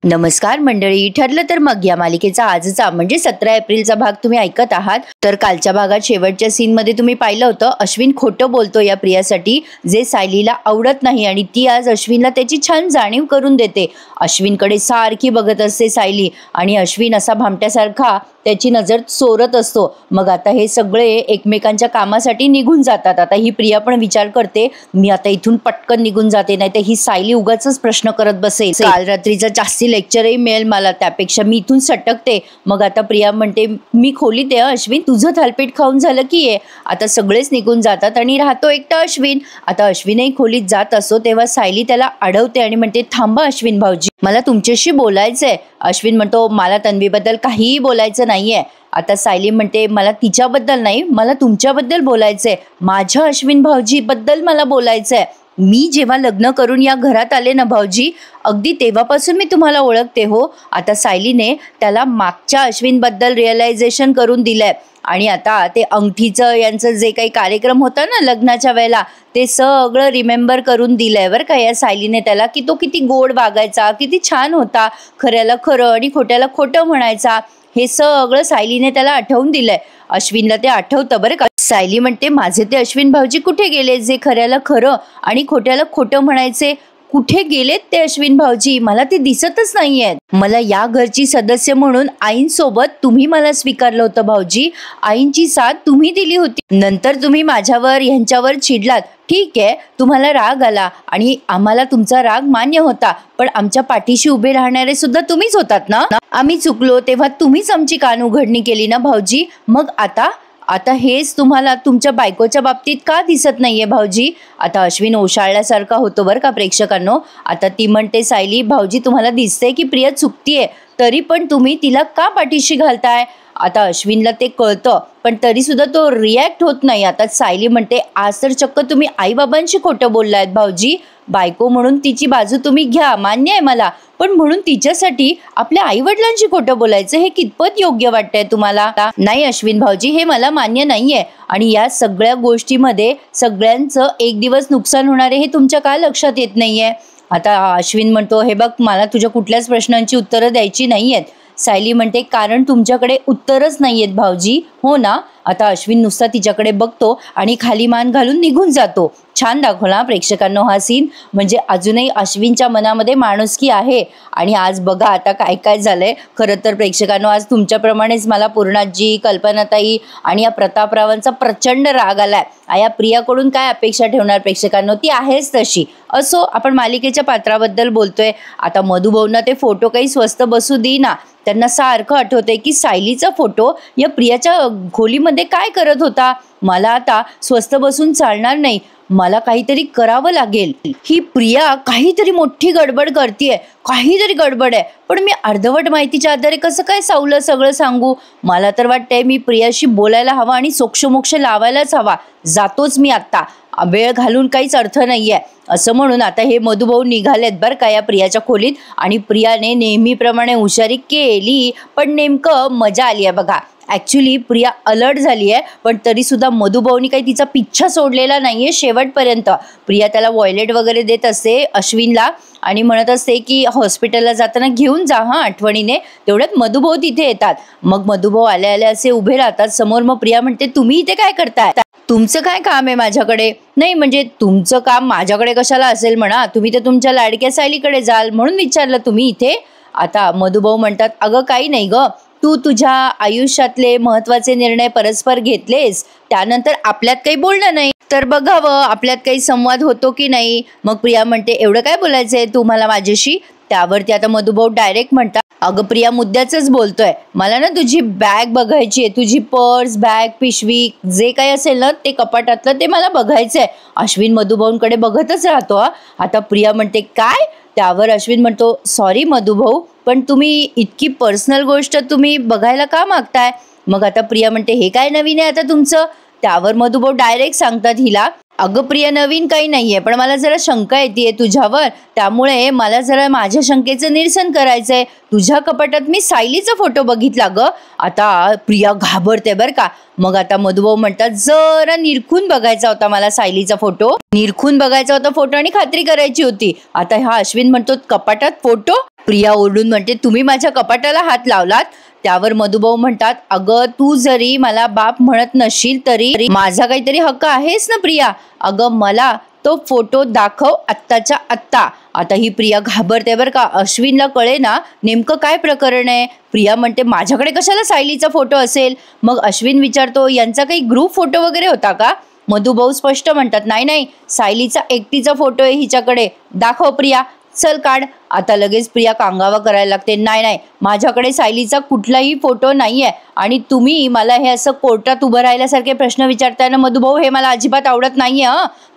नमस्कार मंडळी, ठरलं तर मग या मालिकेचा आजचा म्हणजे 17 एप्रिलचा भाग तुम्ही ऐकत आहात। तर कालच्या भागात शेवटच्या सीन मध्ये तुम्ही पाहिलं होतं, अश्विन खोटं बोलतो या प्रियासाठी, जे सायलीला आवडत नाही आणि ती आज अश्विनला त्याची छान जाणीव करून देते। अश्विनकडे सारखी बघत असते सायली आणि अश्विन असा भामट्यासारखा त्याची नजर चोरत असतो। मग आता हे सगळे एकमेकांच्या कामासाठी निघून जातात। आता ही प्रिया पण विचार करते, मी आता इथून पटकन निघून जाते, नाही तर ही सायली उगाचच प्रश्न करत बसेल, काल रात्रीचा जास्ती लेक्चरही मिळेल मला, त्यापेक्षा मी इथून सटकते। मग आता प्रिया म्हणते, मी खोलीत आहे अश्विन, तुझं थालपीठ खाऊन झालं की ये। आता सगळेच निघून जातात आणि राहतो एकटा अश्विन। आता अश्विनही खोलीत जात असतो तेव्हा सायली त्याला अडवते आणि म्हणते, थांबा अश्विन भाऊजी, मला तुमच्याशी बोलायचंय। अश्विन म्हणतो, मला तन्वीबद्दल काहीही बोलायचं नाहीये। आता सायली म्हणते, मला तिच्याबद्दल नाही, मला तुमच्याबद्दल बोलायचंय, माझ्या अश्विन भाऊजी बद्दल मला बोलायचंय। मी जेव्हा लग्न करून या घरात आले ना भाऊजी, अगदी तेव्हापासून मी तुम्हाला ओळखते हो। आता सायलीने त्याला मागच्या अश्विन बद्दल रिअलायझेशन करून दिलंय आणि आता ते अंगठीचं यांचं जे काही कार्यक्रम होता ना लग्नाच्या वेळेला, ते सगळं रिमेंबर करून दिलंय बरं का या सायलीने त्याला, की तो किती गोड वागायचा, किती छान होता, खऱ्याला खरं आणि खोट्याला खोटं म्हणायचा, हे सगळं सायलीने त्याला आठवून दिलंय। अश्विनला ते आठवतं बरं का। सायली म्हणते, माझे ते अश्विन भाऊजी कुठे गेले, जे खऱ्याला खरं आणि खोट्याला खोटं म्हणायचे, कुठे गेलेत ते अश्विन भाऊजी, मला ते दिसतच नाहीयेत। मला या घरची सदस्य म्हणून आईंसोबत तुम्ही मला स्वीकारलं होतं भाऊजी, आईंची साथ तुम्ही दिली होती, नंतर तुम्ही माझ्यावर ह्यांच्यावर चिडलात, ठीक आहे, तुम्हाला राग आला आणि आम्हाला तुमचा राग मान्य होता, पण आमच्या पाठीशी उभे राहणारे सुद्धा तुम्हीच होतात ना। आम्ही चुकलो तेव्हा तुम्हीच आमची कान उघडणी केली ना भाऊजी, मग आता हेच तुम्हाला तुमच्या बायकोच्या बाबतीत का दिसत नाहीये भाऊजी। आता अश्विन ओशाळल्यासारखा होतो बरं का प्रेक्षकांनो। आता ती म्हणते, सायली भाऊजी, तुम्हाला दिसतंय की प्रिया चुकतीये, तरी पण तुम्ही तिला का पाठीशी घालताय। आता अश्विनला ते कळतं, पण तरी सुद्धा तो रिॲक्ट होत नाही। आता सायली म्हणते, आज तर चक्क तुम्ही आई बाबांशी खोटं बोललायत भाऊजी, बायको म्हणून तिची बाजू तुम्ही घ्या, मान्य आहे मला, पण म्हणून तिच्यासाठी आपल्या आई वडिलांशी खोटं बोलायचं हे कितपत योग्य वाटतंय तुम्हाला। नाही अश्विन भाऊजी, हे मला मान्य नाहीये आणि या सगळ्या गोष्टीमध्ये सगळ्यांचं एक दिवस नुकसान होणार आहे हे तुमच्या का लक्षात येत नाहीये। आता अश्विन म्हणतो, हे बघ, मला तुझ्या कुठल्याच प्रश्नांची उत्तरं द्यायची नाहीयेत। सायली म्हणते, कारण तुमच्याकडे उत्तरच नाहीयेत भाऊजी, हो ना। आता अश्विन नुसता तिच्याकडे बघतो आणि खाली मान घालून निघून जातो। छान दाखवला प्रेक्षकांनो हा सीन, म्हणजे अजूनही अश्विनच्या मनामध्ये माणुसकी आहे। आणि आज बघा आता काय काय झालंय। खरं तर प्रेक्षकांनो, आज तुमच्याप्रमाणेच मला पूर्णाजी, कल्पनाताई आणि या प्रतापरावांचा प्रचंड राग आलाय। या प्रियाकडून काय अपेक्षा ठेवणार प्रेक्षकांनो, ती आहेच तशी। असो, आपण मालिकेच्या पात्राबद्दल बोलतोय। आता मधुभाऊंना ते फोटो काही स्वस्त बसू देईना, त्यांना सारखं आठवतंय की सायलीचा फोटो या प्रियाच्या खोलीमध्ये काय करत होता। मला आता स्वस्त बसून चालणार नाही, मला काहीतरी करावं लागेल। ही प्रिया काहीतरी मोठी गडबड करतेय, काहीतरी गडबड आहे, पण मी अर्धवट माहितीच्या आधारे कसं काय सावलं सगळं सांगू। मला तर वाटतंय मी प्रियाशी बोलायला हवा आणि सोक्षमोक्ष लावायलाच हवा, जातोच मी आत्ता, वेळ घालून काहीच अर्थ नाहीये। असं म्हणून आता हे मधुभाऊ निघालेत बरं का या प्रियाच्या खोलीत आणि प्रियाने नेहमीप्रमाणे हुशारी केली, पण नेमकं मजा आली आहे बघा। ॲक्च्युली प्रिया अलर्ट झाली आहे, पण तरी सुद्धा मधुभाऊनी काही तिचा पिच्छा सोडलेला नाहीये शेवटपर्यंत। प्रिया त्याला वॉयलेट वगैरे देत असते अश्विनला आणि म्हणत असते की हॉस्पिटलला जाताना घेऊन जा हां आठवणीने। तेवढ्यात मधुभाऊ तिथे येतात। मग मधुभाऊ आले आले असे उभे राहतात समोर। मग प्रिया म्हणते, तुम्ही इथे काय करताय, तुमचं काय काम आहे माझ्याकडे। नाही म्हणजे तुमचं काम माझ्याकडे कशाला असेल म्हणा, तुम्ही तर तुमच्या लाडक्या सायलीकडे जाल म्हणून विचारलं तुम्ही इथे। आता मधुभाऊ म्हणतात, अगं काही नाही ग, तू तुझ्या आयुष्यातले महत्वाचे निर्णय परस्पर घेतलेस, त्यानंतर आपल्यात काही बोलणं नाही, तर बघावं आपल्यात काही संवाद होतो की नाही। मग प्रिया म्हणते, एवढं काय बोलायचंय तुम्हाला माझ्याशी। त्यावरती आता मधुभाऊ डायरेक्ट म्हणतात, अगं प्रिया, मुद्द्याच बोलतोय, मला ना तुझी बॅग बघायची आहे, तुझी पर्स, बॅग, पिशवी, जे काही असेल ना ते कपाटातलं, ते मला बघायचंय। अश्विन मधुभाऊंकडे बघतच राहतो। आता प्रिया म्हणते, काय। त्यावर अश्विन म्हणतो, सॉरी मधुभाऊ, पण तुम्ही इतकी पर्सनल गोष्ट तुम्ही बघायला का मागताय। मग आता प्रिया म्हणते, हे काय नवीन आहे आता तुमचं। त्यावर मधुभाऊ डायरेक्ट सांगतात हिला, अगं प्रिया, नवीन काही नाहीये, पण मला जरा शंका येते तुझ्यावर, त्यामुळे मला जरा माझ्या शंकेचं निरसन करायचंय। तुझ्या कपाटात मी सायलीचा फोटो बघितला ग। आता प्रिया घाबरते बरं का। मग आता मधुभाऊ म्हणतात, जरा निरखून बघायचा होता मला सायलीचा फोटो, निरखून बघायचा होता फोटो आणि खात्री करायची होती। आता हा अश्विन म्हणतो, कपाटात फोटो। प्रिया ओरडून म्हणते, तुम्ही माझ्या कपाटाला हात लावलात? त्यावर मधुभाऊ म्हणतात, अगं तू जरी मला बाप म्हणत नशील तरी माझा काहीतरी हक्क आहेस ना प्रिया. अगं मला तो फोटो दाखव आत्ताच्या आत्ता. आता ही प्रिया घाबरते बरं का. अश्विनला कळे ना नेमकं काय प्रकरण आहे. प्रिया म्हणते, माझ्याकडे कशाला सायलीचा फोटो असेल? मग अश्विन विचारतो, यांचा काही ग्रुप फोटो वगैरे होता का? मधुभाऊ स्पष्ट म्हणतात, नाही नाही, सायलीचा एकटीचा फोटो आहे हिच्याकडे. दाखव प्रिया, चल काढ. आता लगेच प्रिया कांगावा करायला लागते, नाही नाही, माझ्याकडे सायलीचा कुठलाही फोटो नाहीये आणि तुम्ही मला हे असं कोर्टात उभं राहिल्यासारखे प्रश्न विचारताय ना मधुभाऊ, हे मला अजिबात आवडत नाहीये.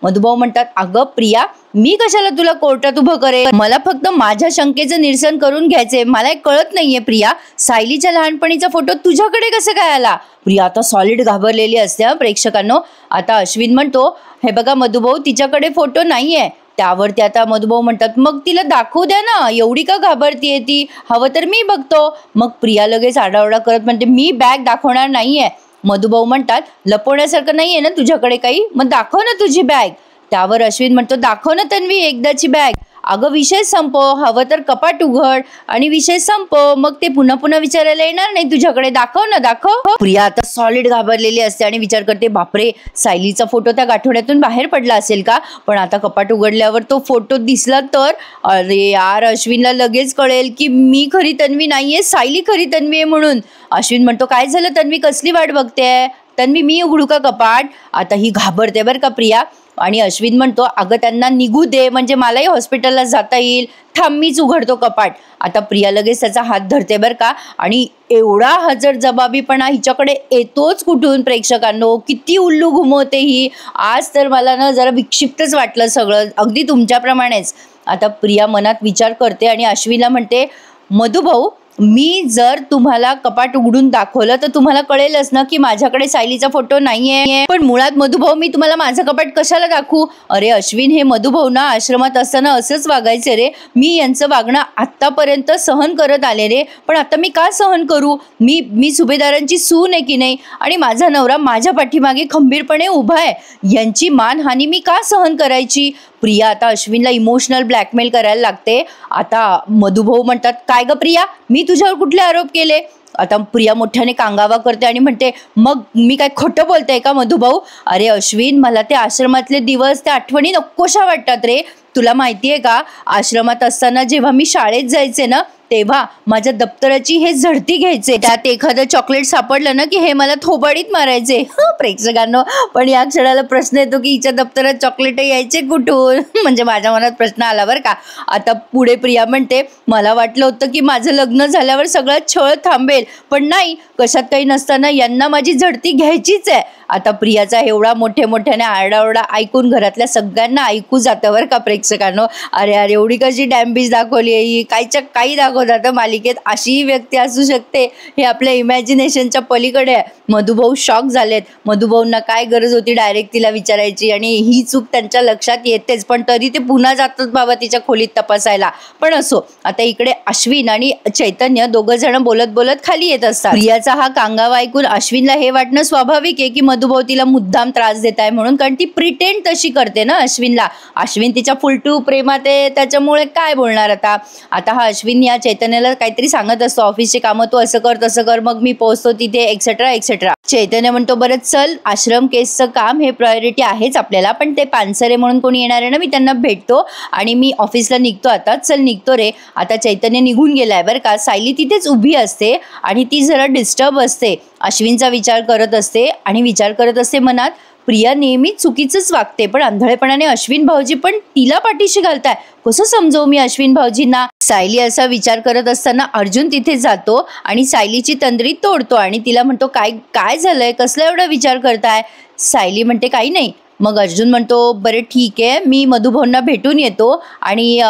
मधुभाऊ म्हणतात, अगं प्रिया, मी कशाला तुला कोर्टात उभं करेन? मला फक्त माझ्या शंकेचं निरसन करून घ्यायचे. मला एक कळत नाहीये प्रिया, सायलीच्या लहानपणीचा फोटो तुझ्याकडे कसं काय आला? प्रिया आता सॉलिड घाबरलेली असते प्रेक्षकांनो. आता अश्विन म्हणतो, हे बघा मधुभाऊ, तिच्याकडे फोटो नाहीये. त्यावरती आता मधुभाऊ म्हणतात, मग तिला दाखवू द्या ना, एवढी का घाबरतीये ती? हवं तर मी बघतो. मग प्रिया लगेच आडावडा करत म्हणते, मी बॅग दाखवणार नाहीये. मधुभाऊ म्हणतात, लपवण्यासारखं नाहीये ना तुझ्याकडे काही? मग दाखव ना तुझी बॅग. त्यावर अश्विन म्हणतो, दाखव ना तन्वी एकदाची बॅग. अगं विषय संपव, हवं तर कपाट उघड आणि विषय संपव, मग ते पुन्हा पुन्हा विचारायला येणार नाही तुझ्याकडे. दाखव ना, दाखव. प्रिया आता सॉलिड घाबरलेली असते आणि विचार करते, बापरे, सायलीचा फोटो त्या गाठोड्यातून बाहेर पडला असेल का? पण आता कपाट उघडल्यावर तो फोटो दिसला तर अरे यार, अश्विनला लगेच कळेल की मी खरी तन्वी नाहीये, सायली खरी तन्वी आहे म्हणून. अश्विन म्हणतो, काय झालं तन्वी, कसली वाट बघतेय? तन्वी, मी उघडू का कपाट? आता ही घाबरते बरं का प्रिया. आणि अश्विन म्हणतो, अगं त्यांना निघू दे, म्हणजे मलाही हॉस्पिटलला जाता येईल. थांब, मीच उघडतो कपाट. आता प्रिया लगेच त्याचा हात धरते बरं का. आणि एवढा हजर जबाबीपणा हिच्याकडे येतोच कुठून प्रेक्षकांनो? किती उल्लू घुमवते ही. आज तर मला ना जरा विक्षिप्तच वाटलं सगळं, अगदी तुमच्याप्रमाणेच. आता प्रिया मनात विचार करते आणि अश्विनला म्हणते, मधुभाऊ, मी जर तुम्हाला कपाट उघडून दाखवलं तर तुम्हाला कळेलच ना की माझ्याकडे सायलीचा फोटो नाहीये. पण मुळात मधुभाऊ, मी तुम्हाला माझं कपाट कशाला दाखवू? अरे अश्विन, हे मधुभाऊ ना आश्रमात असताना असंच वागायचे रे. मी यांचं वागणं आतापर्यंत सहन करत आले रे, पण आता मी का सहन करू? मी सुभेदारांची सून आहे की नाही, आणि माझा नवरा माझ्या पाठीमागे खंबीरपणे उभा आहे. यांची मानहानी मी का सहन करायची? प्रिया आता अश्विनला इमोशनल ब्लॅकमेल करायला लागते. आता मधुभाऊ म्हणतात, काय ग प्रिया, मी तुझ्यावर कुठले आरोप केले? आता प्रिया मोठ्याने कांगावा करते आणि म्हणते, मग मी काय खोटं बोलते का मधुभाऊ? अरे अश्विन, मला ते आश्रमातले दिवस, त्या आठवणी नकोशा वाटतात रे. तुला माहितीये का, आश्रमात असताना जेव्हा मी शाळेत जायचे ना, तेव्हा माझ्या दप्तराची हे झडती घ्यायचे. त्यात एखादं चॉकलेट सापडलं ना की हे मला थोबाडीत मारायचे. प्रेक्षकांनो, पण या क्षणाला प्रश्न येतो की हिच्या दप्तरात चॉकलेट यायचे कुठून? म्हणजे माझ्या मनात प्रश्न आला बरं का. आता पुढे प्रिया म्हणते, मला वाटलं होतं की माझं लग्न झाल्यावर सगळं छळ थांबेल, पण नाही, कशात काही नसताना यांना माझी झडती घ्यायचीच आहे. आता प्रियाचा एवढा मोठ्याने आरडाओरडा ऐकून घरातल्या सगळ्यांना ऐकू जातं बरं का प्रेक्षकांनो. अरे अरे, एवढी कशी डॅम्बिश दाखवली आहे ही, काहीच्या काही दाखवतात मालिकेत. अशी व्यक्ती असू शकते हे आपल्या इमॅजिनेशनच्या पलीकडे आहे. मधुभाऊ शॉक झालेत. मधुभाऊंना काय गरज होती डायरेक्ट तिला विचारायची, आणि ही चूक त्यांच्या लक्षात येतेच, पण तरी ते पुन्हा जातात बाबा तिच्या खोलीत तपासायला. पण असो, आता इकडे अश्विन आणि चैतन्य दोघं जण बोलत बोलत खाली येत असतात. प्रियाचा हा कांगावा ऐकून अश्विनला हे वाटणं स्वाभाविक आहे की मधुभाऊ तिला मुद्दाम त्रास देत आहे म्हणून, कारण ती प्रिटेंड तशी करते ना अश्विनला. अश्विन तिच्या फुलटू प्रेमात आहे, त्याच्यामुळे काय बोलणार आता. आता हा अश्विन या चैतन्याला काहीतरी सांगत असतो, ऑफिसचे कामं तू असं कर तसं कर, मग मी पोहोचतो तिथे, एक्सेट्रा एक्सेट्रा. चैतन्य म्हणतो, बरं चल, आश्रम केसचं काम हे प्रायोरिटी आहेच आपल्याला, पण ते पानसरे म्हणून कोणी येणार आहे ना, मी त्यांना भेटतो आणि मी ऑफिसला निघतो आता. चल निघतो रे. आता चैतन्य निघून गेलाय बरं का. सायली तिथेच उभी असते आणि ती जरा डिस्टर्ब असते, अश्विनचा विचार करत असते आणि विचार करत असते मनात, प्रिया नेहमी चुकीचंच वागते, पण आंधळेपणाने अश्विन भाऊजी पण तिला पाठीशी घालताय, कसं समजवू मी अश्विन भाऊजींना? सायली असा विचार करत असताना अर्जुन तिथे जातो आणि सायलीची तंद्री तोडतो आणि तिला म्हणतो, काय काय झालंय, कसला एवढा विचार करताय? सायली म्हणते, काही नाही. मग अर्जुन म्हणतो, बरं ठीक आहे, मी मधुभाऊंना भेटून येतो आणि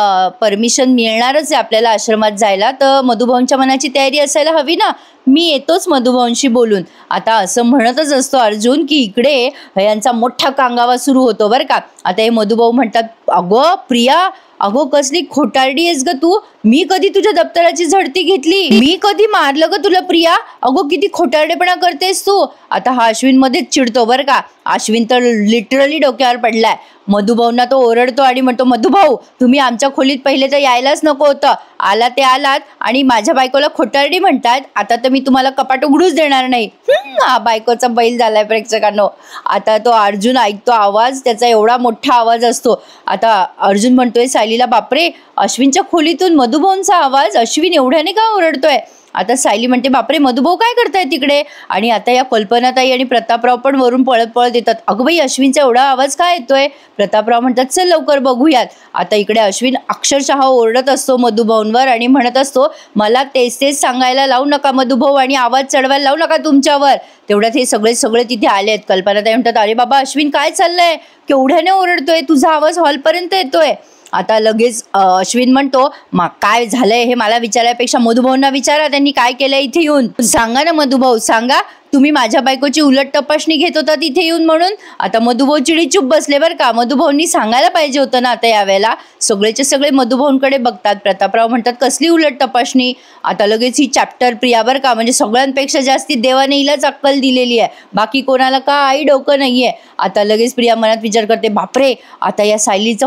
परमिशन मिळणारच आहे आपल्याला आश्रमात जायला, तर मधुभाऊंच्या मनाची तयारी असायला हवी ना, मी येतोच मधुभाऊंशी बोलून. आता असं म्हणतच असतो अर्जुन की इकडे यांचा मोठा कांगावा सुरू होतो बरं का. आता हे मधुभाऊ म्हणतात, अगो प्रिया, अगो कसली खोटारडी आहेस ग तू, मी कधी तुझ्या दप्तराची झडती घेतली? मी कधी मारलं ग तुला प्रिया? अगो किती खोटारडेपणा करतेस तू. आता हा अश्विन मध्येच चिडतो बरं का. अश्विन तर लिटरली डोक्यावर पडलाय. मधुभाऊंना तो ओरडतो आणि म्हणतो, मधुभाऊ तुम्ही आमच्या खोलीत पहिले तर यायलाच नको होतं. आला ते आलात आणि माझ्या बायकोला खोटारडी म्हणतात. आता तर मी तुम्हाला कपाट उघडूच देणार नाही. हा बायकोचा बैल झालाय प्रेक्षकांनो. आता तो अर्जुन ऐकतो आवाज, त्याचा एवढा मोठा आवाज असतो. आता अर्जुन म्हणतोय सायलीला, बापरे अश्विनच्या खोलीतून मधुभाऊंचा आवाज, अश्विन एवढ्याने का ओरडतोय? आता सायली म्हणते, बापरे मधुभाऊ काय करताय तिकडे? आणि आता या कल्पनाताई आणि प्रतापराव पण वरून पळत पळत येतात. अगं बाई अश्विनचा एवढा आवाज काय येतोय? प्रतापराव म्हणतात, चल लवकर बघूयात. आता इकडे अश्विन अक्षरशः ओरडत असतो मधुभाऊंवर आणि म्हणत असतो, मला तेच तेच सांगायला लावू नका मधुभाऊ आणि आवाज चढवायला लावू नका तुमच्यावर. तेवढ्यात हे सगळे तिथे आलेत. कल्पनाताई म्हणतात, अरे बाबा अश्विन काय चाललंय? केवढ्याने ओरडतोय? तुझा आवाज हॉलपर्यंत येतोय. आता लगेच अश्विन म्हणतो, काय झालंय हे मला विचारायपेक्षा मधुभाऊंना विचारा, त्यांनी काय केलंय इथे येऊन. सांगा ना मधुभाऊ, सांगा. तुम्ही माझ्या बायकोची उलट तपासणी घेत होता तिथे येऊन म्हणून. आता मधुभाऊ चिडीचूप बसले बरं का. मधुभाऊंनी सांगायला पाहिजे होतं ना आता यावेळेला. सगळेचे सगळे मधुभाऊंकडे बघतात. प्रतापराव म्हणतात, कसली उलट तपासणी? आता लगेच ही चॅप्टर प्रिया बरं का, म्हणजे सगळ्यांपेक्षा जास्ती देवाने हिलाच अक्कल दिलेली आहे, बाकी कोणाला काही डोकं नाहीये. आता लगेच प्रिया मनात विचार करते, बापरे आता या सायलीचा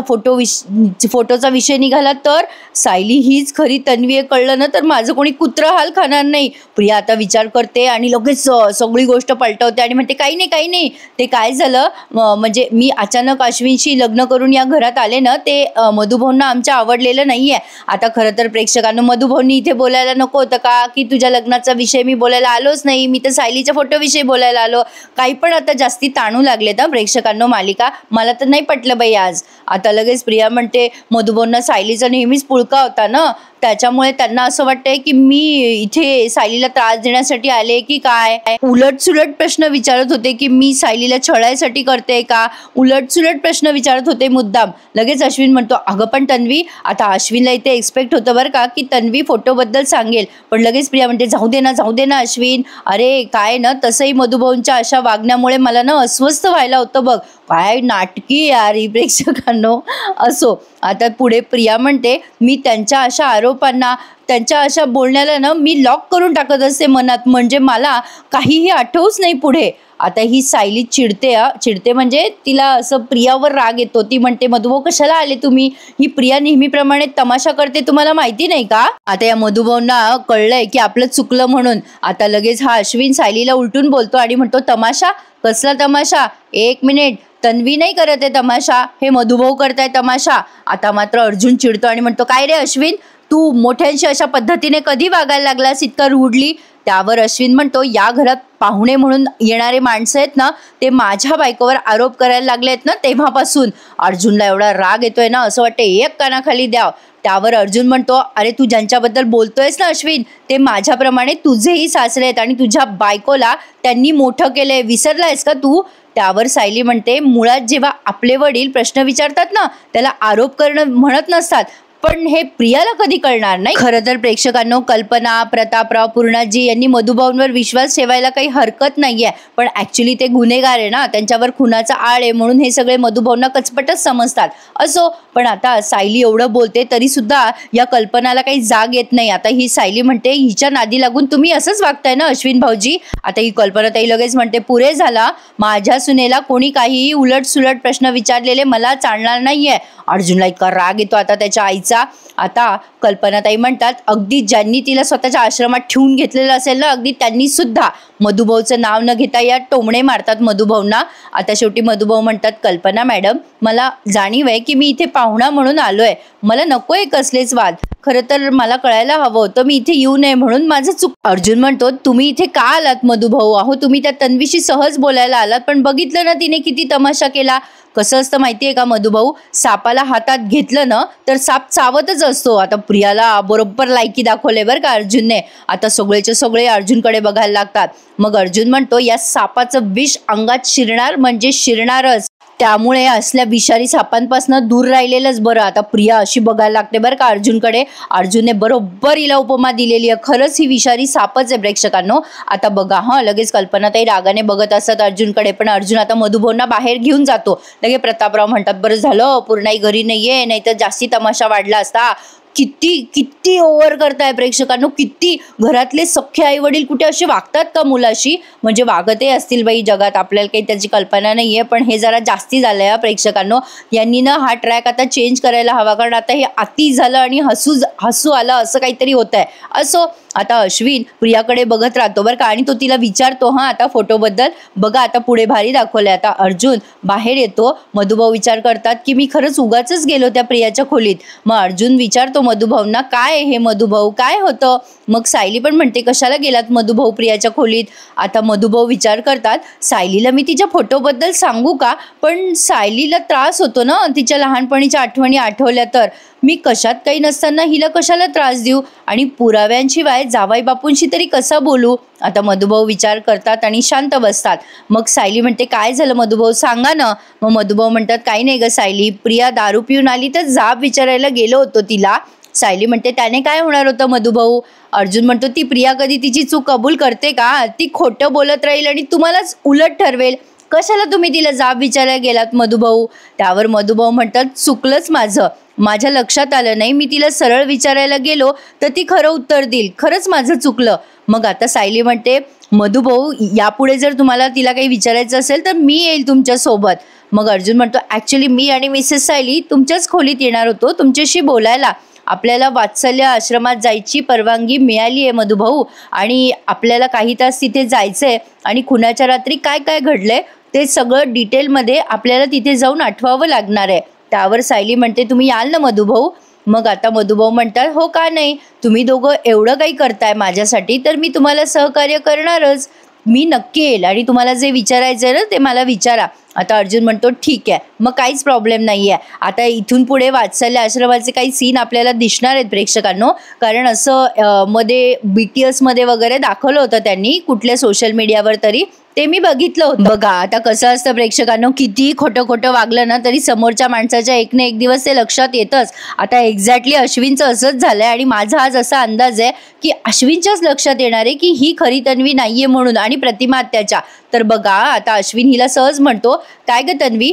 फोटोचा विषय निघाला तर सायली हीच खरी तन्वी आहे कळलं ना तर माझं कोणी कुत्र हाल खाणार नाही. प्रिया आता विचार करते आणि लगेच सगळी गोष्ट पलटवते आणि म्हणते, काही नाही ते काय झालं, म्हणजे मी अचानक अश्विनशी लग्न करून या घरात आले ना, ते मधुभाऊंना आमच्या आवडलेलं नाहीये. आता खरं तर प्रेक्षकांना मधुभाऊंनी इथे बोलायला नको होतं का, की तुझ्या लग्नाचा विषय मी बोलायला आलोच नाही, मी तर सायलीच्या फोटोविषयी बोलायला आलो. काही पण आता जास्ती ताणू लागले तर प्रेक्षकांना मालिका. मला तर नाही पटलं बाई आज. आता लगेच प्रिया म्हणते, मधुभाऊंना सायलीचा नेहमीच पुळका होता ना, त्याच्यामुळे त्यांना असं वाटतंय की मी इथे सायलीला त्रास देण्यासाठी आले की काय. उलटसुलट प्रश्न विचारत होते की मी सायलीला छळायसाठी करते का, उलटसुलट प्रश्न विचारत होते मुद्दाम. लगेच अश्विन म्हणतो, अगं पण तन्वी, आता अश्विनला इथे एक्सपेक्ट होतं बरं का की तन्वी फोटोबद्दल सांगेल, पण लगेच प्रिया म्हणते, जाऊ दे ना अश्विन. अरे काय ना, तसंही मधुभाऊंच्या अशा वागण्यामुळे मला ना अस्वस्थ व्हायला होतं बघ. काय नाटकी यार ही प्रेक्षकांनो. असो आता पुढे प्रिया म्हणते, मी त्यांच्या अशा आरोपांना, त्यांच्या अशा बोलण्याला ना मी लॉक करून टाकत असते मनात, म्हणजे मला काहीही आठवूच नाही पुढे. आता ही सायली चिडते म्हणजे तिला असं प्रियावर राग येतो. ती म्हणते, मधुभाऊ कशाला आले तुम्ही? ही प्रिया नेहमीप्रमाणे तमाशा करते, तुम्हाला माहिती नाही का? आता या मधुभाऊंना कळलंय की आपलं चुकलं म्हणून. आता लगेच हा अश्विन सायलीला उलटून बोलतो आणि म्हणतो, तमाशा? कसला तमाशा? एक मिनिट, तन्वी नाही करत आहे तमाशा, हे मधुभाऊ करताय तमाशा. आता मात्र अर्जुन चिडतो आणि म्हणतो, काय रे अश्विन, तू मोठ्यांशी अशा पद्धतीने कधी वागायला लागलास इतका रूडली? त्यावर अश्विन म्हणतो, या घरात पाहुणे म्हणून येणारे माणसं आहेत ना, ते माझ्या बायकोवर आरोप करायला लागले आहेत ना तेव्हापासून. अर्जुनला एवढा राग येतोय ना, असं वाटतं एक कानाखाली द्याव. त्यावर अर्जुन म्हणतो, अरे तू ज्यांच्याबद्दल बोलतोयस ना अश्विन, ते माझ्याप्रमाणे तुझेही सासरे आहेत आणि तुझ्या बायकोला त्यांनी मोठं केलंय, विसरलायस का तू? त्यावर सायली म्हणते, मुळात जेव्हा आपले वडील प्रश्न विचारतात ना, त्याला आरोप करणं म्हणत नसतात, पण हे प्रियाला कधी कळणार नाही. खरं तर प्रेक्षकांनो, कल्पना, प्रतापराव, पूर्णाजी यांनी मधुभाऊंवर विश्वास ठेवायला काही हरकत नाहीये, पण ऍक्च्युली ते गुन्हेगार आहे ना, त्यांच्यावर खुनाचा आळ आहे, म्हणून हे सगळे मधुभाऊंना कचपटच समजतात. असो, पण आता सायली एवढं बोलते तरी सुद्धा या कल्पनाला काही जाग येत नाही. आता ही सायली म्हणते, हिच्या नादी लागून तुम्ही असंच वागताय ना अश्विन भाऊजी? आता ही कल्पना ताई लगेच म्हणते, पुरे झाला, माझ्या सुनेला कोणी काहीही उलट सुलट प्रश्न विचारलेले मला चालणार नाहीये. अर्जुनला इतका राग येतो आता त्याच्या आईचा. आता कल्पनाताई म्हणतात, अगदी ज्यांनी तिला स्वतःच्या आश्रमात ठेवून घेतलेलं असेल ना, अगदी त्यांनी सुद्धा मधुभाऊचं नाव न घेता या टोमणे मारतात मधुभाऊंना. आता शेवटी मधुभाऊ म्हणतात, कल्पना मॅडम, मला जाणीव आहे की मी इथे पाहुणा म्हणून आलोय, मला नकोय कसलेच वाद. खरं तर मला कळायला हवं होतं मी इथे येऊ नये म्हणून, माझं चूक. अर्जुन म्हणतो, तुम्ही इथे का आलात मधुभाऊ? अहो तुम्ही त्या तन्वीशी सहज बोलायला आलात, पण बघितलं ना तिने किती तमाशा केला. कसं असतं माहितीये का मधुभाऊ, सापाला हातात घेतलं ना तर साप चावतच असतो. आता प्रियाला बरोबर लायकी दाखवले बरं का अर्जुनने. आता सगळेचे सगळे अर्जुनकडे बघायला लागतात. मग अर्जुन म्हणतो, या सापाचं विष अंगात शिरणार म्हणजे शिरणारच, त्यामुळे असल्या विषारी सापांपासून दूर राहिलेलंच बरं. आता प्रिया अशी बघायला लागते बरं का अर्जुनकडे. अर्जुनने बरोबर हिला उपमा दिलेली आहे, खरंच ही विषारी सापच आहे प्रेक्षकांनो. आता बघा हा, लगेच कल्पनाताई रागाने बघत असतात अर्जुनकडे, पण अर्जुन आता मधुभाऊंना बाहेर घेऊन जातो. लगेच प्रतापराव म्हणतात, बरं झालं पूर्णाई घरी नाहीये, नाहीतर जास्ती तमाशा वाढला असता. किती किती ओव्हर करताय प्रेक्षकांनो, किती घरातले सख्खे आई वडील कुठे असे वागतात का मुलाशी? म्हणजे वागतही असतील बाई जगात, आपल्याला काही त्याची कल्पना नाहीये, पण हे जरा जास्ती झालंय प्रेक्षकांनो. यांनी ना हा ट्रॅक आता चेंज करायला हवा, कारण आता हे अति झालं आणि हसू आलं असं काहीतरी होत आहे. असो, आता अश्विन प्रियाकडे बघत राहतो बरं का, आणि तो तिला विचारतो आता फोटोबद्दल. बघा आता पुढे भारी दाखवलंय. आता अर्जुन बाहेर येतो. मधुभाऊ विचार करतात की मी खरंच उगाचच गेलो त्या प्रियाच्या खोलीत. मग अर्जुन विचारतो मधुभाऊंना, काय हे मधुभाऊ, काय होतं? मग सायली पण म्हणते, कशाला गेलात मधुभाऊ प्रियाच्या खोलीत? आता मधुभाऊ विचार करतात, सायलीला मी तिच्या फोटोबद्दल सांगू का? पण सायलीला त्रास होतो ना तिच्या लहानपणीच्या आठवणी आठवल्या तर. मी कशात काही नसताना हिला कशाला त्रास देऊ, आणि पुराव्यांशिवाय जावाई बापूंशी तरी कसा बोलू? आता मधुभाऊ विचार करतात आणि शांत बसतात. मग सायली म्हणते, काय झालं मधुभाऊ, सांगा ना. मग मधुभाऊ म्हणतात, काही नाही ग सायली, प्रिया दारू पिऊन आली तर जाब विचारायला गेलो होतो तिला. सायली म्हणते, त्याने काय होणार होतं मधुभाऊ? अर्जुन म्हणतो, ती प्रिया कधी तिची चूक कबूल करते का? ती खोटं बोलत राहील आणि तुम्हालाच उलट ठरवेल. कशाला तुम्ही तिला जाब विचारायला गेलात मधुभाऊ? त्यावर मधुभाऊ म्हणतात, चुकलंच माझं, माझ्या लक्षात आलं नाही, मी तिला सरळ विचारायला गेलो तर ती खरं उत्तर देईल, खरंच माझं चुकलं. मग आता सायली म्हणते, मधुभाऊ यापुढे जर तुम्हाला तिला काही विचारायचं असेल तर मी येईल तुमच्या सोबत. मग अर्जुन म्हणतो, ॲक्च्युली मी आणि मिसेस सायली तुमच्याच खोलीत येणार होतो तुमच्याशी बोलायला. आपल्याला वात्सल्य आश्रमात जायची परवानगी मिळाली आहे मधुभाऊ, आणि आपल्याला काही तास तिथे जायचंय, आणि खुनाच्या रात्री काय काय घडलंय ते सगळं डिटेलमध्ये आपल्याला तिथे जाऊन आठवावं लागणार आहे. त्यावर सायली म्हणते, तुम्ही याल ना मधुभाऊ? मग आता मधुभाऊ म्हणतात, हो का नाही, तुम्ही दोघं एवढं काही करताय माझ्यासाठी तर मी तुम्हाला सहकार्य करणारच. मी नक्की येईल, आणि तुम्हाला जे विचारायचं आहे ना ते मला विचारा. आता अर्जुन म्हणतो, ठीक आहे, मग काहीच प्रॉब्लेम नाही आहे. आता इथून पुढे वात्सल्य आश्रमाचे काही सीन आपल्याला दिसणार आहेत प्रेक्षकांनो, कारण असं मध्ये BTS मध्ये वगैरे दाखवलं होतं त्यांनी कुठल्या सोशल मीडियावर तरी, ते मी बघितलं होतं. बघा आता कसं असतं प्रेक्षकांनो, किती खोटं खोटं वागलं ना तरी समोरच्या माणसाच्या एक ना एक दिवस ते लक्षात येतच. आता एक्झॅक्टली अश्विनचं असंच झालंय, आणि माझा आज असा अंदाज आहे की अश्विनच्याच लक्षात येणार आहे की ही खरी तन्वी नाहीये म्हणून, आणि प्रतिमा आत्याच्या. तर बघा आता अश्विन हिला सहज म्हणतो, काय ग तन्वी?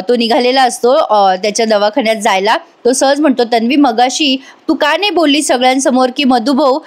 तो निघालेला असतो त्याच्या दवाखान्यात जायला. तो सहज म्हणतो, तन्वी मगाशी तू का नाही बोलली सगळ्यांसमोर की मधुभाऊ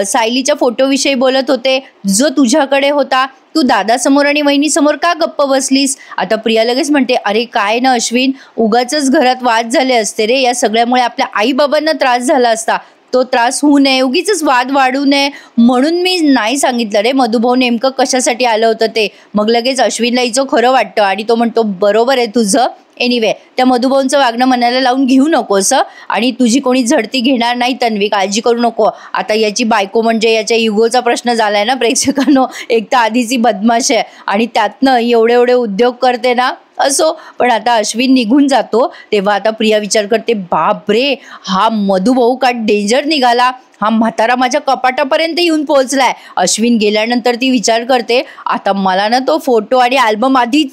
सायलीच्या फोटोविषयी बोलत होते जो तुझ्याकडे होता, तू दादासमोर आणि वहिनीसमोर का गप्प बसलीस? आता प्रिया लगेच म्हणते, अरे काय ना अश्विन, उगाचच घरात वाद झाले असते रे, या सगळ्यामुळे आपल्या आई बाबांना त्रास झाला असता, तो त्रास होऊ नये, उगीच वाद वाढू नये म्हणून मी नाही सांगितलं रे मधुभाऊ नेमकं कशासाठी आलं होतं ते. मग लगेच अश्विनला हिचं खरं वाटतं आणि तो म्हणतो, बरोबर आहे तुझं. एनिवे, त्या मधुभाऊंचं वागणं मनाला लावून घेऊ नकोस, आणि तुझी कोणी झडती घेणार नाही तन्वी, काळजी करू नको. आता याची बायको म्हणजे याच्या युगोचा प्रश्न झालाय ना प्रेक्षकांनो. एक तर आधीची बदमाश आहे आणि त्यातनं एवढे उद्योग करते ना. असो, पण आता अश्विन निघून जातो तेव्हा आता प्रिया विचार करते, बाप रे, हा मधुभाऊ का डेंजर निघाला, हा म्हातारा माझ्या कपाटापर्यंत येऊन पोहोचलाय. अश्विन गेल्यानंतर ती विचार करते, आता मला ना तो फोटो आणि अल्बम आधी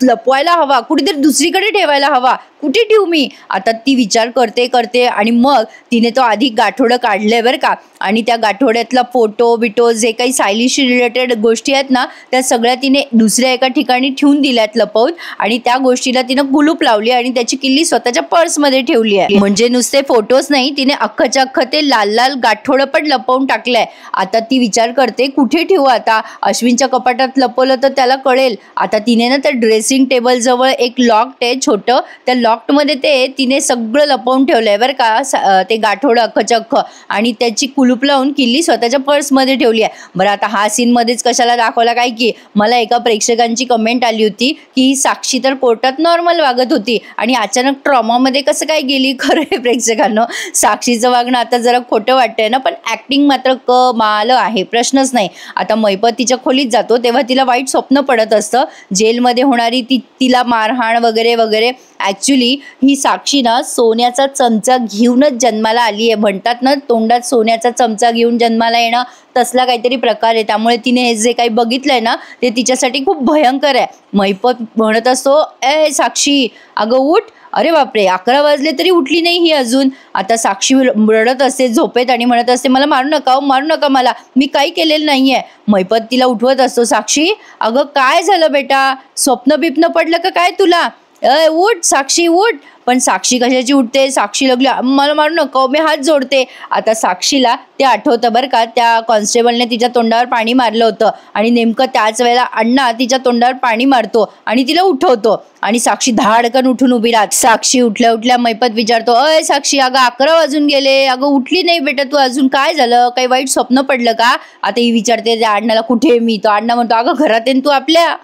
लपवायला हवा, कुठेतरी दुसरीकडे ठेवायला हवा, कुठे ठेवू मी? आता ती विचार करते आणि मग तिने तो आधी गाठोडं काढलंय बरं का, आणि त्या गाठोड्यातला फोटो बिटो जे काही सायलीशी रिलेटेड गोष्टी आहेत ना त्या सगळ्या तिने दुसऱ्या एका ठिकाणी ठेवून दिल्यात लपवून, आणि त्या गोष्टीला तिनं कुलूप लावली आणि त्याची किल्ली स्वतःच्या पर्समध्ये ठेवली आहे. म्हणजे नुसते फोटोज नाही, तिने अख्खच्या अख्खं ते लाल गाठोडं पण लपवून टाकलंय. आता ती विचार करते, कुठे ठेवू आता? अश्विनच्या कपाटात लपवलं तर त्याला कळेल. आता तिने ना त्या ड्रेसिंग टेबल जवळ एक लॉक्ड आहे छोटं, त्या लॉक्डमध्ये ते तिने सगळं लपवून ठेवलंय बरं का, ते गाठोडं अख्खच्या अख्खं, आणि त्याची कुलूप लावून किल्ली स्वतःच्या पर्समध्ये ठेवली आहे. बरं, आता हा सीन मध्येच कशाला दाखवला काय की मला एका प्रेक्षकांची कमेंट आली होती की साक्षी तर कोर्टात नॉर्मल वागत होती आणि अचानक ट्रॉमामध्ये कसं काय गेली. खरं आहे प्रेक्षकांनो, साक्षीचं वागणं आता जरा खोटं वाटतंय ना, पण ऍक्टिंग मात्र कमाल आहे, प्रश्नच नाही. आता मैपत तिच्या खोलीत जातो तेव्हा तिला वाईट स्वप्न पडत असतं, जेलमध्ये होणारी तिला मारहाण वगैरे वगैरे. ॲक्च्युली ही साक्षी ना सोन्याचा चमचा घेऊनच जन्माला आली आहे. म्हणतात ना, तोंडात सोन्याचा चमचा घेऊन जन्माला येणं तसला काहीतरी प्रकार आहे. त्यामुळे तिने हे जे काही बघितलंय ना ते तिच्यासाठी खूप भयंकर आहे. मैपत म्हणत असतो, ए साक्षी, अगं उठ. अरे बापरे, 11 वाजले तरी उठली नाही ही अजून. आता साक्षी रडत असते झोपेत आणि म्हणत असते, मला मारू नका, मारू नका मला, मी काही केलेलं नाहीये. मैपत तिला उठवत असतो, साक्षी अगं काय झालं बेटा, स्वप्न बिप्न पडलं का काय तुला? उठ साक्षी उठ. पण साक्षी कशाची उठते, साक्षी लागली मला मारू नको, मी हात जोडते. आता साक्षीला ते आठवतं बरं का, त्या कॉन्स्टेबलने तिच्या तोंडावर पाणी मारलं होतं आणि नेमकं त्याच वेळेला अण्णा तिच्या तोंडावर पाणी मारतो आणि तिला उठवतो आणि साक्षी धाडकन उठून उभी राहते. साक्षी उठल्या उठल्या मैपत विचारतो, अय साक्षी, अगं 11 वाजून गेले, अगं उठली नाही बेटा तू अजून, काय झालं, काही वाईट स्वप्न पडलं का? आता ही विचारते त्या अण्णाला कुठे मी, तो अण्णा म्हणतो अगं घरात आहे तू आपल्या.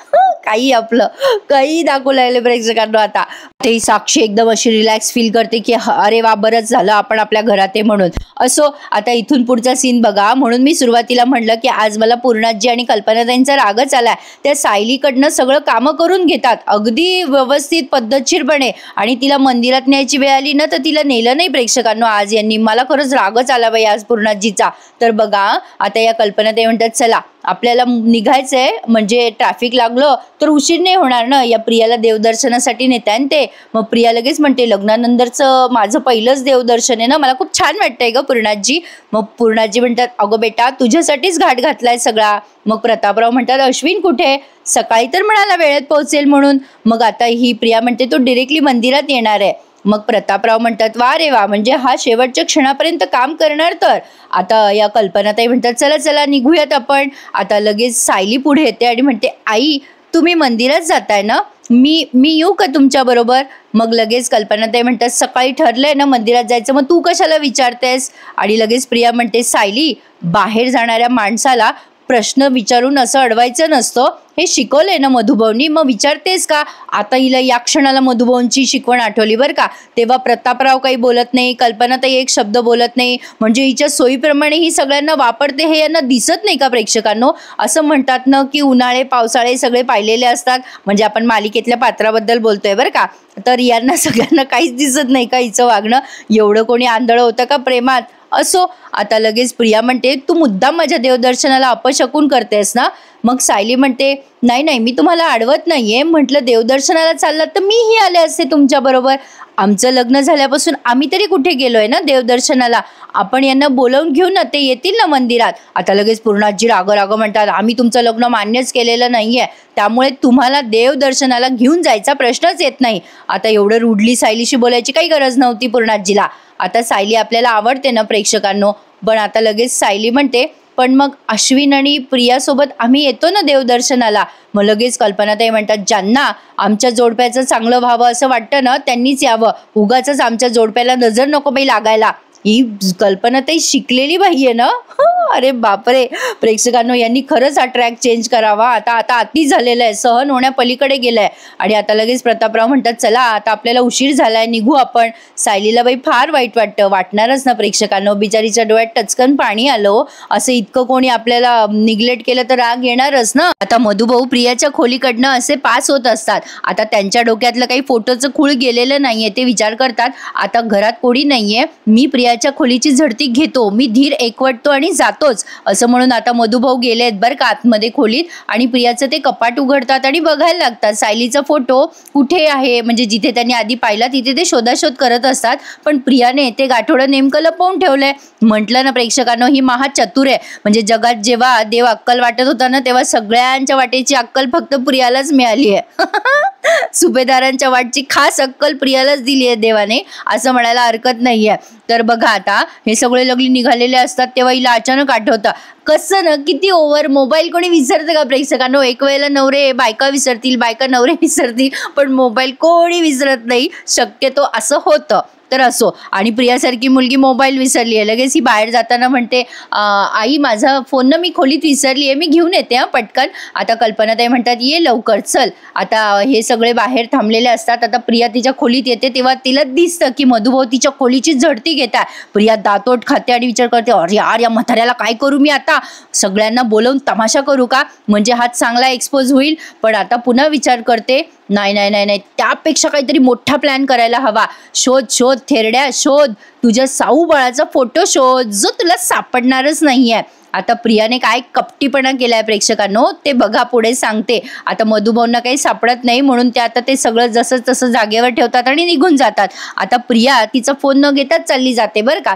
काही आपलं काही दाखवू लागले प्रेक्षकांना. आता ते साक्षी एकदम अशी रिलॅक्स फील करते की अरे वा बरंच झालं आपण आपल्या घरात आहे म्हणून. असो, आता इथून पुढचा सीन बघा. म्हणून मी सुरुवातीला म्हणलं की आज मला पूर्णाजी आणि कल्पनाताईंचा रागच आलाय. त्या सायलीकडनं सगळं कामं करून घेतात अगदी व्यवस्थित पद्धतशीरपणे आणि तिला मंदिरात न्यायची वेळ आली ना तर तिला नेलं नाही प्रेक्षकांनो आज यांनी. मला खरंच रागच आला बाई आज पूर्णाजीचा. तर बघा आता या कल्पनाताई म्हणतात चला आपल्याला निघायचंय, म्हणजे ट्रॅफिक लागलं तर उशीर नाही होणार ना, या प्रियाला देवदर्शनासाठी नेताय ते. मग प्रिया लगेच म्हणते लग्नानंतरचं माझं पहिलंच देवदर्शन आहे ना, मला खूप छान वाटतंय ग पूर्णाजी. मग पूर्णाजी म्हणतात अगं बेटा तुझ्यासाठीच घाट घातलाय सगळा. मग प्रतापराव म्हणतात अश्विन कुठे, सकाळी तर म्हणाला वेळेत पोहोचेल म्हणून. मग आता ही प्रिया म्हणते तो डिरेक्टली मंदिरात येणार आहे. मग प्रतापराव म्हणतात वा रे वा, म्हणजे हा शेवटच्या क्षणापर्यंत काम करणार. तर आता या कल्पनाताई म्हणतात चला चला निघूयात आपण. आता लगेच सायली पुढे येते आणि म्हणते आई तुम्ही मंदिरात जाताय ना, मी येऊ का तुमच्या बरोबर? मग लगेच कल्पनाताई म्हणतात सकाळी ठरलंय ना मंदिरात जायचं, मग तू कशाला विचारतेस? आणि लगेच प्रिया म्हणते सायली बाहेर जाणाऱ्या माणसाला प्रश्न विचारून असं अडवायचं नसतं, हे शिकवलंय ना मधुभाऊनी, मग विचारतेस का? आता हिला या क्षणाला मधुभाऊंची शिकवण आठवली बरं का. तेव्हा प्रतापराव काही बोलत नाही, कल्पनाताई एक शब्द बोलत नाही, म्हणजे हिच्या सोयीप्रमाणे ही सगळ्यांना वापरते हे यांना दिसत नाही का प्रेक्षकांनो? असं म्हणतात ना की उन्हाळे पावसाळे सगळे पाहिलेले असतात, म्हणजे आपण मालिकेतल्या पात्राबद्दल बोलतोय बरं का. तर यांना सगळ्यांना काहीच दिसत नाही का हिचं वागणं? एवढं कोणी आंधळं होतं का प्रेमात? असो, आता लगेच प्रिया म्हणते तू मुद्दाम माझ्या देवदर्शनाला अपशकून करतेस ना. मग सायली म्हणते नाही नाही मी तुम्हाला अडवत नाहीये, म्हटलं देवदर्शनाला चाललात तर मीही आले असते तुमच्या बरोबर. आमचं लग्न झाल्यापासून आम्ही तरी कुठे गेलोय ना देवदर्शनाला, आपण यांना बोलावून घेऊ ना, ते येतील ना मंदिरात. आता लगेच पूर्णाजी राग म्हणतात आम्ही तुमचं लग्न मान्यच केलेलं नाहीये, त्यामुळे तुम्हाला देवदर्शनाला घेऊन जायचा प्रश्नच येत नाही. आता एवढं रूडली सायलीशी बोलायची काही गरज नव्हती पूर्णाजीला. आता सायली आपल्याला आवडते ना प्रेक्षकांनो, पण आता लगेच सायली म्हणते पण मग अश्विन आणि प्रियासोबत आम्ही येतो ना देवदर्शनाला. मग लगेच कल्पनाताई म्हणतात ज्यांना आमच्या जोडप्याचं चांगलं व्हावं असं वाटतं ना त्यांनीच यावं, उगाचच आमच्या जोडप्याला नजर नको बाई लागायला. ही कल्पनाताई शिकलेली बाई आहे ना. अरे बापरे प्रेक्षकांनो, यांनी खरंच हा ट्रॅक चेंज करावा. आता आता अति झालेलं आहे, सहन होण्या पलीकडे गेलंय. आणि आता लगेच प्रतापराव म्हणतात चला आता आपल्याला उशीर झालाय, निघू आपण. सायलीला बाई फार वाईट वाटणारच ना प्रेक्षकांनो, बिचारीच्या डोळ्यात टचकन पाणी आलं. असं इतकं कोणी आपल्याला निग्लेक्ट केलं तर राग येणारच ना. आता मधुभाऊ प्रियाच्या खोलीकडनं असे पास होत असतात. आता त्यांच्या डोक्यातलं काही फोटोचं खूळ गेलेलं नाहीये, ते विचार करतात आता घरात कोणी नाहीये, मी प्रियाच्या खोलीची झडती घेतो, मी धीर एकवटतो आणि जातोच असं म्हणून आता मधुभाऊ गेलेत बरं का आतमध्ये खोलीत. आणि प्रियाचं ते कपाट उघडतात आणि बघायला लागतात सायलीचा फोटो कुठे आहे, म्हणजे जिथे त्यांनी आधी पाहिला तिथे ते शोधाशोध करत असतात. पण प्रियाने ते गाठोडं नेमकं लपवून ठेवलंय. म्हटलं ना प्रेक्षकांनो, ही महाचतुर आहे. म्हणजे जगात जेव्हा देव अक्कल वाटत होता ना तेव्हा सगळ्यांच्या वाटेची अक्कल फक्त प्रियालाच मिळाली आहे. सुभेदारांच्या वाटची खास अक्कल प्रियालाच दिली आहे देवाने, असं म्हणायला हरकत नाहीये. तर बघा आता हे सगळे लगली निघालेले असतात तेव्हा हिला अचानक आठवतं कसं ना, किती ओव्हर मोबाईल कोणी विसरतं का प्रेक्षकांनो? एक वेळेला नवरे बायका विसरतील, बायका नवरे विसरतील, पण मोबाईल कोणी विसरत नाही, शक्यतो असं होतं. तर असो, आणि प्रियासारखी मुलगी मोबाईल विसरली आहे. लगेच ही बाहेर जाताना म्हणते आई माझा फोन ना मी खोलीत विसरली आहे, मी घेऊन येते हा पटकन. आता कल्पनाताई म्हणतात ये लवकर चल. आता हे सगळे बाहेर थांबलेले असतात. आता प्रिया तिच्या खोलीत येते तेव्हा तिला दिसतं की मधुभाऊ तिच्या खोलीची झडती घेतात. प्रिया दातोट खाते आणि विचार करते अरे यार या म्हाताऱ्याला काय करू मी आता, सगळ्यांना बोलवून तमाशा करू का, म्हणजे हात चांगला एक्सपोज होईल. पण आता पुन्हा विचार करते नाही नाही नाही नाही, त्यापेक्षा काहीतरी मोठा प्लॅन करायला हवा. शोध शोध थेरड्या शोध, तुझ्या साऊ बाळाचा फोटो शोध जो तुला सापडणारच नाहीये. आता प्रियाने काय कपटीपणा केलाय प्रेक्षकांनो ते बघा, पुढे सांगते. आता मधुभाऊंना काही सापडत नाही म्हणून ते आता ते सगळं जसं तसं जागेवर ठेवतात आणि निघून जातात. आता प्रिया तिचा फोन न घेताच चालली जाते बरं का.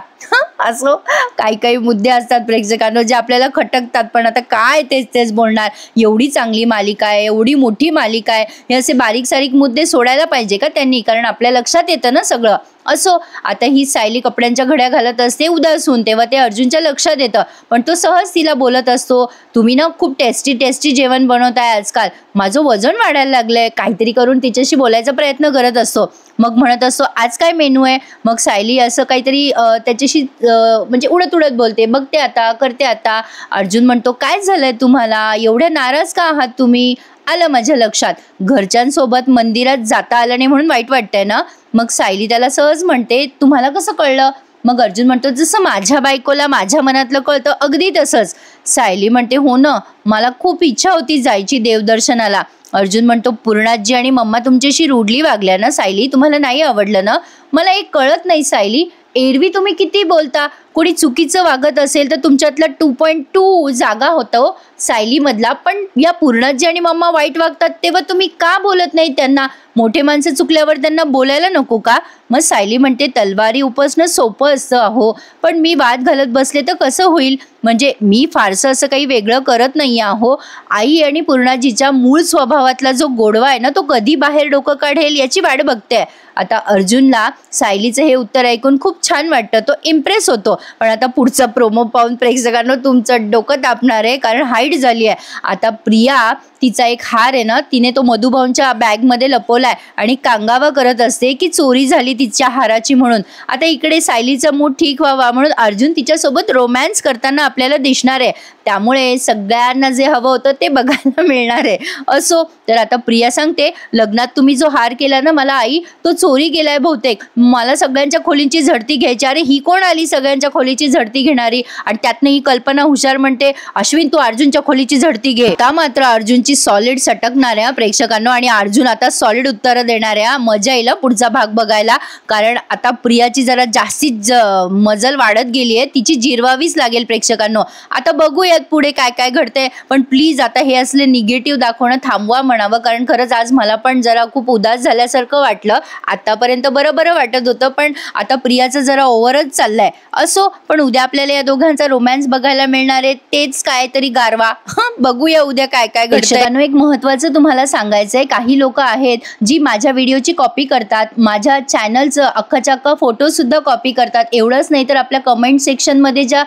असो, काही काही मुद्दे असतात प्रेक्षकांनो जे आपल्याला खटकतात, पण आता काय तेच तेच बोलणार. एवढी चांगली मालिका आहे, एवढी मोठी मालिका आहे, हे असे बारीक सारीक मुद्दे सोडायला पाहिजे का त्यांनी, कारण आपल्या लक्षात येतं ना सगळं. असो, आता ही सायली कपड्यांच्या घड्या घालत असते उदासून, तेव्हा ते अर्जुनच्या लक्षात येतं, पण तो सहज तिला बोलत असतो, तुम्ही ना खूप टेस्टी जेवण बनवताय आजकाल, माझं वजन वाढायला लागलंय, काहीतरी करून तिच्याशी बोलायचा प्रयत्न करत असतो. मग म्हणत असतो आज काय मेनू आहे. मग सायली असं काहीतरी त्याच्याशी म्हणजे उडत बोलते, बघते आता, करते आता. अर्जुन म्हणतो काय झालंय तुम्हाला, एवढ्या नाराज का आहात तुम्ही. आलं माझ्या लक्षात, घरच्यांसोबत मंदिरात जाता आलं नाही म्हणून वाईट वाटतंय ना. मग सायली त्याला सहज म्हणते तुम्हाला कसं कळलं. मग अर्जुन म्हणतो जसं माझ्या बायकोला माझ्या मनातलं कळतं अगदी तसंच. सायली म्हणते हो ना, मला खूप इच्छा होती जायची देवदर्शनाला. अर्जुन म्हणतो पूर्णाजी आणि मम्मा तुमच्याशी रूडली वागल्या ना सायली, तुम्हाला नाही आवडलं ना. मला एक कळत नाही सायली, एरवी तुम्ही किती बोलता, कोणी चुकीचं वागत असेल तर तुमच्यातला 2.2 जागा होतो सायली मधला, पण या पूर्णाजी आणि मम्मा वाईट वागतात तेव्हा तुम्ही का बोलत नाही त्यांना. मोठे माणसं चुकल्यावर त्यांना बोलायला नको का. मग सायली म्हणते तलवारी उपसणं सोपं असतं अहो, पण मी वाद घालत बसले तर कसं होईल. म्हणजे मी फारसं असं काही वेगळं करत नाही आहो. आई आणि पूर्णाजीच्या मूळ स्वभावातला जो गोडवा आहे ना तो कधी बाहेर डोकं काढेल याची वाट बघते. आता अर्जुनला सायलीचं हे उत्तर ऐकून खूप छान वाटतं, तो इम्प्रेस होतो. पण आता पुढचा प्रोमो पाहून प्रेक्षकांना तुमचं डोकं तापणार आहे, कारण हाईट झाली आहे. आता प्रिया तिचा एक हार आहे ना, तिने तो मधुभाऊंच्या बॅगमध्ये लपवलाय आणि कांगावा करत असते की चोरी झाली तिच्या हाराची म्हणून. आता इकडे सायलीचा मूड ठीक व्हावा म्हणून अर्जुन तिच्यासोबत रोमॅन्स करताना आपल्याला दिसणार आहे, त्यामुळे सगळ्यांना जे हवं होतं ते बघायला मिळणार आहे. असो, तर आता प्रिया सांगते लग्नात तुम्ही जो हार केला ना मला आई, तो चोरी केलाय बहुतेक, मला सगळ्यांच्या खोलींची झडती घ्यायची. अरे ही कोण आली सगळ्यांच्या खोलीची झडती घेणारी. आणि त्यातनं ही कल्पना हुशार म्हणते अश्विन तू अर्जुनच्या खोलीची झडती घे. आता मात्र अर्जुनची सॉलिड सटकणाऱ्या प्रेक्षकांनो, आणि अर्जुन आता सॉलिड उत्तरं देणाऱ्या. मजा येईल पुढचा भाग बघायला, कारण आता प्रियाची जरा जास्तीच मजल वाढत गेली आहे, तिची जिरवावीच लागेल प्रेक्षकांनो. आता बघूयात पुढे काय काय घडतंय, पण प्लीज आता हे असले निगेटिव्ह दाखवणं थांबवा म्हणावं, कारण खरंच आज मला पण जरा खूप उदास झाल्यासारखं वाटलं. आतापर्यंत बरं वाटत होतं, पण आता प्रियाचं जरा ओव्हरच चाललंय. असो, पण उद्या आपल्याला या दोघांचा रोमॅन्स बघायला मिळणार आहे, तेच काहीतरी गारवा. बघूया उद्या काय काय घडतंय. एक महत्त्वाचं तुम्हाला सांगायचंय, काही लोक आहेत जी माझ्या व्हिडिओची कॉपी करतात, माझ्या चॅनलचं अख्खा फोटो सुद्धा कॉपी करतात. एवढंच नाही तर आपल्या कमेंट सेक्शन मध्ये ज्या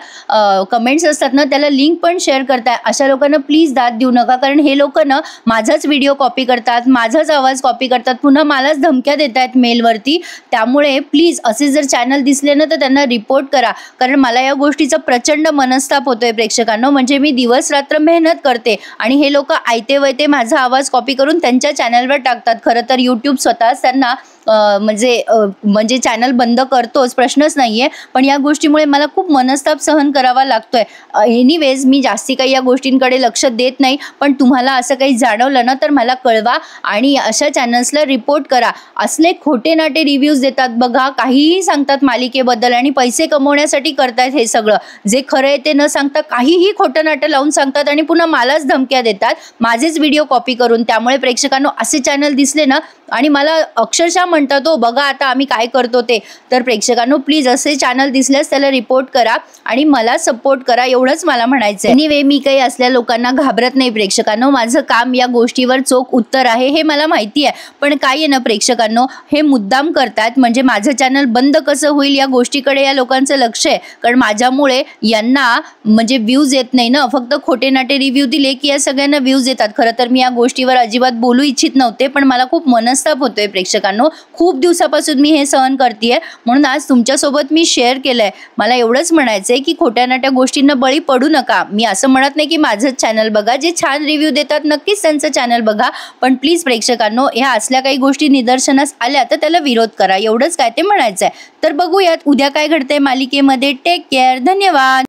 कमेंट्स असतात ना त्याला लिंक पण शेअर करताय. अशा लोकांना प्लीज दाद देऊ नका, कारण हे लोक ना माझाच व्हिडिओ कॉपी करतात, माझाच आवाज कॉपी करतात, पुन्हा मलाच धमक्या देत आहेत मेलवरती. त्यामुळे प्लीज असे जर चॅनल दिसले ना तर त्यांना रिपोर्ट करा, कारण मला या गोष्टीचा प्रचंड मनस्ताप होतोय प्रेक्षकांनो. म्हणजे मी दिवस रात्र मेहनत करते आणि हे लोक आयते वैते माझा आवाज कॉपी करून त्यांच्या चॅनलवर टाकतात. खरं तर यूट्यूब स्वतःच त्यांना म्हणजे चॅनल बंद करतोच, प्रश्नच नाहीये, पण या गोष्टीमुळे मला खूप मनस्ताप सहन करावा लागतोय. एनिवेज मी जास्ती काही या गोष्टींकडे लक्ष देत नाही, पण तुम्हाला असं काही जाणवलं ना तर मला कळवा आणि अशा चॅनल्सला रिपोर्ट करा. असले खोटे नाटे रिव्ह्यूज देतात बघा, काहीही सांगतात मालिकेबद्दल आणि पैसे कमवण्यासाठी करतायत हे सगळं. जे खरं आहे ते न सांगता काहीही खोटं नाटं लावून सांगतात आणि पुन्हा मलाच धमक्या देतात माझेच व्हिडिओ कॉपी करून. त्यामुळे प्रेक्षकांनो असे चॅनल दिसले ना आणि मला अक्षरशः म्हणतात हो बघा आता आम्ही काय करतो ते, तर प्रेक्षकांनो प्लीज असे चॅनल दिसल्यास त्याला रिपोर्ट करा आणि मला सपोर्ट करा, एवढंच मला म्हणायचं. एनिवे मी काही असल्या लोकांना घाबरत नाही प्रेक्षकांनो, माझं काम या गोष्टीवर चोख उत्तर आहे हे मला माहिती आहे. पण काय आहे ना प्रेक्षकांनो, हे मुद्दाम करतात म्हणजे माझं चॅनल बंद कसं होईल या गोष्टीकडे या लोकांचं लक्ष आहे, कारण माझ्यामुळे यांना म्हणजे व्ह्यूज येत नाही ना. फक्त खोटे नाटे रिव्ह्यू दिले की या सगळ्यांना व्ह्यूज येतात. खरं तर मी या गोष्टीवर अजिबात बोलू इच्छित नव्हते, पण मला खूप मनस्ताप होतोय प्रेक्षकांनो. खूप दिवसापासून मी हे सहन करतेय, म्हणून आज तुमच्यासोबत मी शेअर केलंय. मला एवढंच म्हणायचंय की खोट्या नाट्या गोष्टींना बळी पडू नका. मी असं म्हणत नाही की माझं चॅनल बघा, जे छान रिव्ह्यू देतात नक्कीच त्यांचं चॅनल बघा, पण प्लीज प्रेक्षकांनो ह्या असल्या काही गोष्टी निदर्शनास आल्या तर त्याला विरोध करा, एवढंच काय ते म्हणायचंय. तर बघूयात उद्या काय घडतंय मालिकेमध्ये. टेक केअर, धन्यवाद.